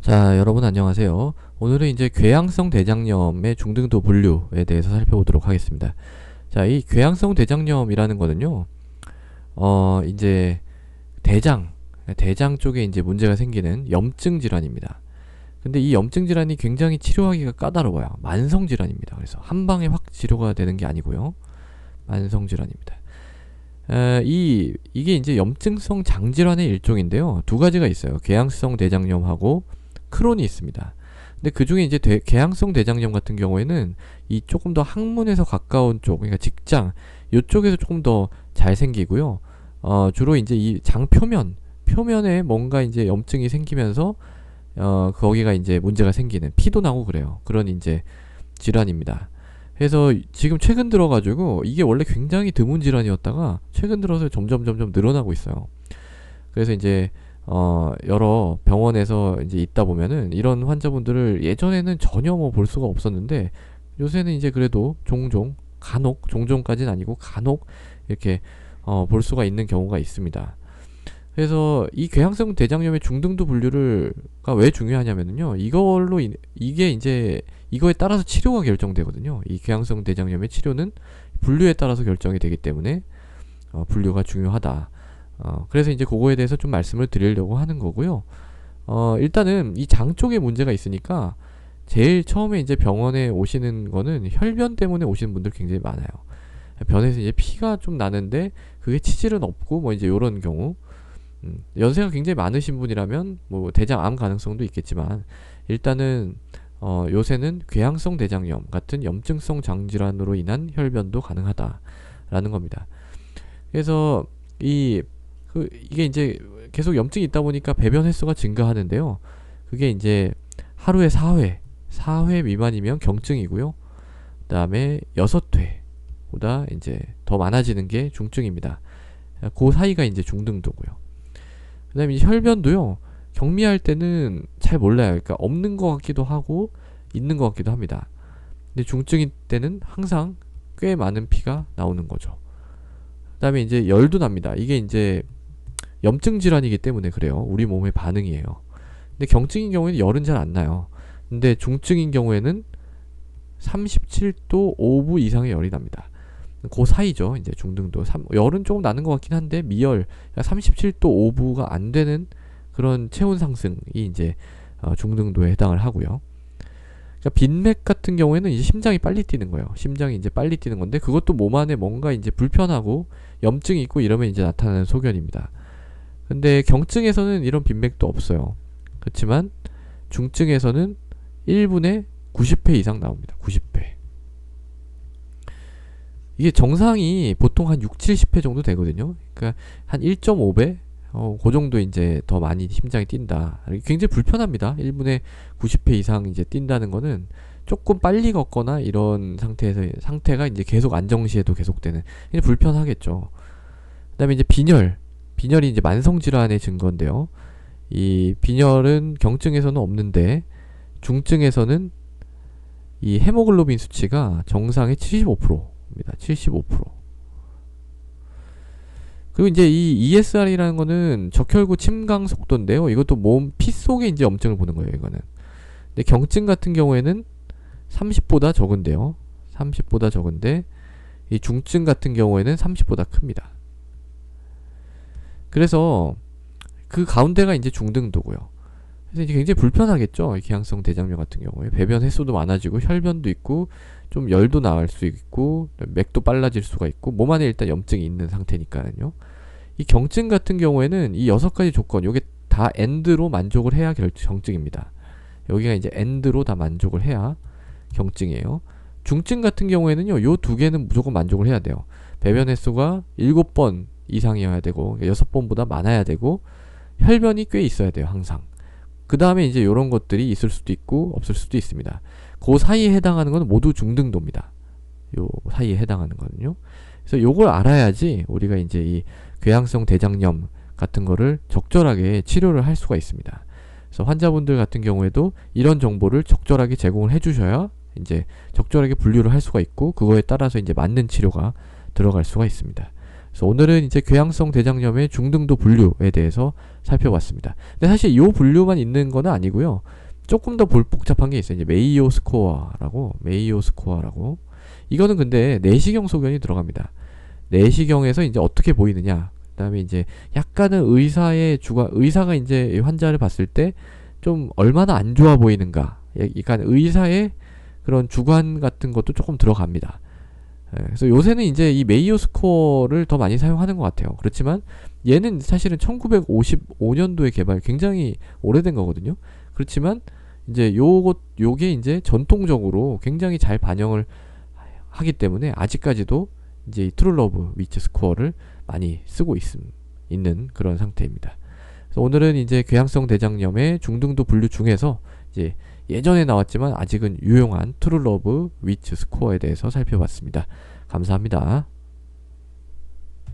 자, 여러분 안녕하세요. 오늘은 이제 궤양성 대장염의 중등도 분류에 대해서 살펴보도록 하겠습니다. 자, 이 궤양성 대장염이라는 거는요, 이제 대장 쪽에 이제 문제가 생기는 염증 질환입니다. 근데 이 염증 질환이 굉장히 치료하기가 까다로워요. 만성 질환입니다. 그래서 한 방에 확 치료가 되는 게 아니고요. 만성 질환입니다. 이게 이제 염증성 장질환의 일종인데요. 두 가지가 있어요. 궤양성 대장염하고 크론이 있습니다. 근데 그 중에 이제 궤양성 대장염 같은 경우에는 이 조금 더 항문에서 가까운 쪽, 그러니까 직장, 이쪽에서 조금 더 잘 생기고요. 주로 이제 이 장 표면에 뭔가 이제 염증이 생기면서, 거기가 이제 문제가 생기는, 피도 나고 그래요. 그런 이제 질환입니다. 그래서 지금 최근 들어가지고 이게 원래 굉장히 드문 질환이었다가 최근 들어서 점점 늘어나고 있어요. 그래서 이제 여러 병원에서 이제 있다 보면은 이런 환자분들을 예전에는 전혀 뭐 볼 수가 없었는데 요새는 이제 그래도 종종까지는 아니고 간혹 이렇게 볼 수가 있는 경우가 있습니다. 그래서 이 궤양성 대장염의 중등도 분류가 왜 중요하냐면요. 이게 이제 이거에 따라서 치료가 결정되거든요. 이 궤양성 대장염의 치료는 분류에 따라서 결정이 되기 때문에 분류가 중요하다. 그래서 이제 그거에 대해서 좀 말씀을 드리려고 하는 거고요. 일단은 이 장 쪽에 문제가 있으니까 제일 처음에 이제 병원에 오시는 거는 혈변 때문에 오시는 분들 굉장히 많아요. 변에서 이제 피가 좀 나는데 그게 치질은 없고 뭐 이제 요런 경우. 연세가 굉장히 많으신 분이라면 뭐 대장암 가능성도 있겠지만 일단은 요새는 궤양성 대장염 같은 염증성 장질환으로 인한 혈변도 가능하다라는 겁니다. 그래서 이게 이제 계속 염증이 있다 보니까 배변 횟수가 증가하는데요. 그게 이제 하루에 4회 미만이면 경증이고요. 그 다음에 6회보다 이제 더 많아지는 게 중증입니다. 그 사이가 이제 중등도고요. 그 다음에 이제 혈변도요, 경미할 때는 잘 몰라요. 그러니까 없는 것 같기도 하고, 있는 것 같기도 합니다. 근데 중증일 때는 항상 꽤 많은 피가 나오는 거죠. 그 다음에 이제 열도 납니다. 이게 이제 염증 질환이기 때문에 그래요. 우리 몸의 반응이에요. 근데 경증인 경우에는 열은 잘 안 나요. 근데 중증인 경우에는 37도 5부 이상의 열이 납니다. 그 사이죠. 이제 중등도. 열은 조금 나는 것 같긴 한데 미열 37도 5부가 안 되는 그런 체온 상승이 이제 중등도에 해당을 하고요. 그러니까 빈맥 같은 경우에는 이제 심장이 빨리 뛰는 거예요. 심장이 이제 빨리 뛰는 건데 그것도 몸 안에 뭔가 이제 불편하고 염증이 있고 이러면 이제 나타나는 소견입니다. 근데 경증에서는 이런 빈맥도 없어요. 그렇지만 중증에서는 1분에 90회 이상 나옵니다. 90회. 이게 정상이 보통 한 6, 70회 정도 되거든요. 그러니까 한 1.5배? 그 정도 이제 더 많이 심장이 뛴다. 굉장히 불편합니다. 1분에 90회 이상 이제 뛴다는 거는 조금 빨리 걷거나 이런 상태가 이제 계속 안정시에도 계속되는, 불편하겠죠. 그 다음에 이제 빈혈이 이제 만성질환의 증거인데요. 이 빈혈은 경증에서는 없는데 중증에서는 이 헤모글로빈 수치가 정상의 75%입니다. 75%. 그리고 이제 이 ESR이라는 거는 적혈구 침강 속도인데요. 이것도 몸 피 속에 이제 염증을 보는 거예요, 이거는. 근데 경증 같은 경우에는 30보다 적은데요. 30보다 적은데 이 중증 같은 경우에는 30보다 큽니다. 그래서 그 가운데가 이제 중등도고요. 그래서 이제 굉장히 불편하겠죠. 궤양성 대장염 같은 경우에 배변 횟수도 많아지고 혈변도 있고 좀 열도 나을 수 있고 맥도 빨라질 수가 있고 몸 안에 일단 염증이 있는 상태니까요. 이 경증 같은 경우에는 이 6가지 조건, 요게 다 엔드로 만족을 해야 경증입니다. 여기가 이제 엔드로 다 만족을 해야 경증이에요. 중증 같은 경우에는요, 요 2개는 무조건 만족을 해야 돼요. 배변 횟수가 7번 이상이어야 되고 6번보다 많아야 되고 혈변이 꽤 있어야 돼요. 항상. 그 다음에 이제 요런 것들이 있을 수도 있고 없을 수도 있습니다. 그 사이에 해당하는 건 모두 중등도입니다. 요 사이에 해당하는 거는요. 그래서 요걸 알아야지 우리가 이제 이 궤양성 대장염 같은 거를 적절하게 치료를 할 수가 있습니다. 그래서 환자분들 같은 경우에도 이런 정보를 적절하게 제공을 해주셔야 이제 적절하게 분류를 할 수가 있고 그거에 따라서 이제 맞는 치료가 들어갈 수가 있습니다. 그래서 오늘은 이제 궤양성 대장염의 중등도 분류에 대해서 살펴봤습니다. 근데 사실 이 분류만 있는 건 아니고요. 조금 더 복잡한 게 있어요. 이제 메이오 스코어라고. 이거는 근데 내시경 소견이 들어갑니다. 내시경에서 이제 어떻게 보이느냐. 그다음에 이제 약간은 의사가 이제 환자를 봤을 때 좀 얼마나 안 좋아 보이는가. 약간 의사의 그런 주관 같은 것도 조금 들어갑니다. 그래서 요새는 이제 이 메이오 스코어를 더 많이 사용하는 것 같아요. 그렇지만 얘는 사실은 1955년도에 개발, 굉장히 오래된 거거든요. 그렇지만 이제 요게 이제 전통적으로 굉장히 잘 반영을 하기 때문에 아직까지도 이제 이 트루러브 위치 스코어를 많이 쓰고 있는 그런 상태입니다. 그래서 오늘은 이제 궤양성 대장염의 중등도 분류 중에서 이제 예전에 나왔지만 아직은 유용한 트루러브 위치 스코어에 대해서 살펴봤습니다. 감사합니다.